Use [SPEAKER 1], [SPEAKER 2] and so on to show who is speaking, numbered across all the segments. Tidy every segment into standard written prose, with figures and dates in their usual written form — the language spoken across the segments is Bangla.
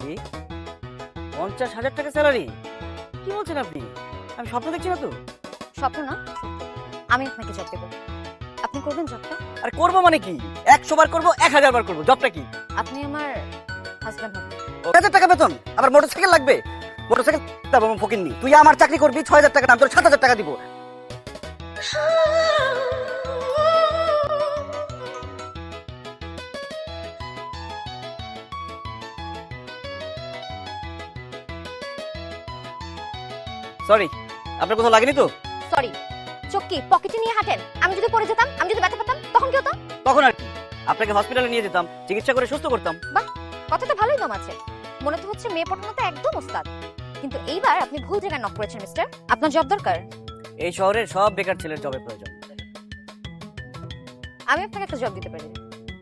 [SPEAKER 1] কি 50,000 টাকা স্যালারি? কি বলছেন আপনি? আমি স্বপ্ন দেখছি না তো?
[SPEAKER 2] স্বপ্ন না, সত্যি। আমি আপনাকে জব দেবো, আপনি করবেন জবটা।
[SPEAKER 1] আর করবো মানে কি? 100 বার করবো, 1000 বার করবো, জবটা কি?
[SPEAKER 2] আপনি আমার হাজব্যান্ড হবেন।
[SPEAKER 1] 1000 টাকা বেতন, আবার মোটরসাইকেল লাগবে? মোটরসাইকেল দেবো ফকিন্নি। তুই আমার চাকরি করবি, 6000 টাকা দাম, তোর 7000 টাকা দিব। সরি, আপনার কোথাও লাগেনি তো?
[SPEAKER 2] সরি, চোখ কি পকেটে নিয়ে হাঁটেন? আমি যদি পড়ে যেতাম, আমি যদি ব্যথা পেতাম, তখন কি হতো?
[SPEAKER 1] তখন আর কি, আপনাকে হসপিটালে নিয়ে যেতাম, চিকিৎসা করে সুস্থ করতাম।
[SPEAKER 2] বাহ, কথা তো ভালোই দম আছে। মনে তো হচ্ছে মেয়ে পটানোতে একদম ওস্তাদ। কিন্তু এইবার আপনি ভুল জায়গায় নক করেছেন মিস্টার। আপনার জব দরকার।
[SPEAKER 1] এই শহরের সব বেকার ছেলের জবের প্রয়োজন।
[SPEAKER 2] আমি আপনাকে একটা জব দিতে পারি।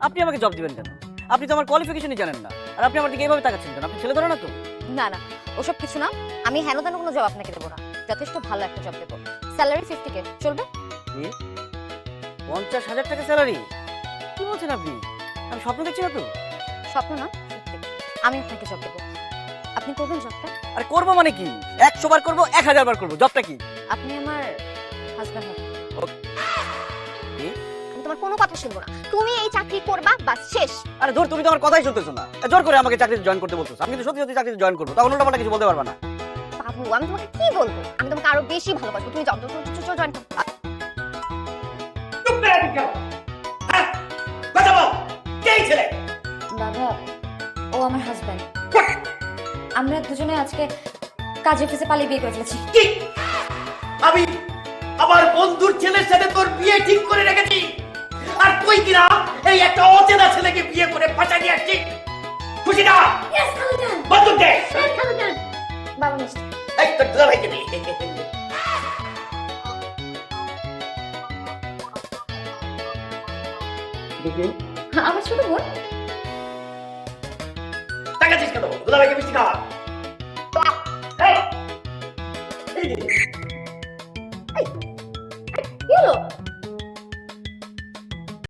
[SPEAKER 1] আপনি আমাকে জব দিবেন কেন? আপনি তো আমার কোয়ালিফিকেশনই জানেন না, আর আপনি আমার দিকে এইভাবে তাকাচ্ছেন কেন? আপনি ছেলে ধরে না তো?
[SPEAKER 2] না না, ওসব কিছু না। আমি হেন তেন কোনো জব আপনাকে দেবো না, যথেষ্ট ভালো একটা জব দেবো। স্যালারি 50K চলবে?
[SPEAKER 1] কি 50,000 টাকা স্যালারি? কি বলছেন আপনি? আমি স্বপ্ন দেখছি না তো?
[SPEAKER 2] স্বপ্ন না, সত্যি। আমি আপনাকে জব দেবো, আপনি করবেন জবটা।
[SPEAKER 1] আর করবো মানে কি? 100 বার করবো, 1000 বার করবো, জবটা কি?
[SPEAKER 2] আপনি আমার হাজব্যান্ড হবেন।
[SPEAKER 1] কি?
[SPEAKER 2] আমি তোমার কোনো কথা শুনবো না। তুমি এই চাকরি করবা, বাস শেষ।
[SPEAKER 1] আরে ধর, তুমি তো আমার কথাই শুনতেছো না। জোর করে আমাকে চাকরিতে জয়েন করতে বলছো। আমি কিন্তু সত্যি সত্যি চাকরিতে জয়েন করবো, তখন উল্টাপাল্টা কিছু বলতে পারবা না।
[SPEAKER 2] বাবু, আমি তোমাকে কি বলবো? আমি তোমাকে আরো বেশি ভালোবাসবো। তুমি জব জয়েন করো।
[SPEAKER 3] চুপ করে আছিস কেন? হ্যাঁ? কথা বল। কে এই ছেলে?
[SPEAKER 2] দাদা, ও আমার হাজব্যান্ড।
[SPEAKER 3] What?
[SPEAKER 2] আমরা দুজনে আজকে কাজ অফিসে পালিয়ে বিয়ে করে ফেলেছি।
[SPEAKER 3] কি? আমি আমার বন্ধুর ছেলের সাথে তোর বিয়ে ঠিক করে রেখেছি, আর তুই কিনা এই একটা অচেনা ছেলেকে বিয়ে করে ফাঁসা নিয়ে আসছিস। খুশি না? বন্ধুর দে।
[SPEAKER 2] বাবা মিষ্টি।
[SPEAKER 3] এই তোর দুলাভাইকে দে।
[SPEAKER 2] আমার ছোট বোন।
[SPEAKER 3] তাকাচ্ছিস কেন? দুলাভাইকে মিষ্টি খাওয়া। এই, এই যে,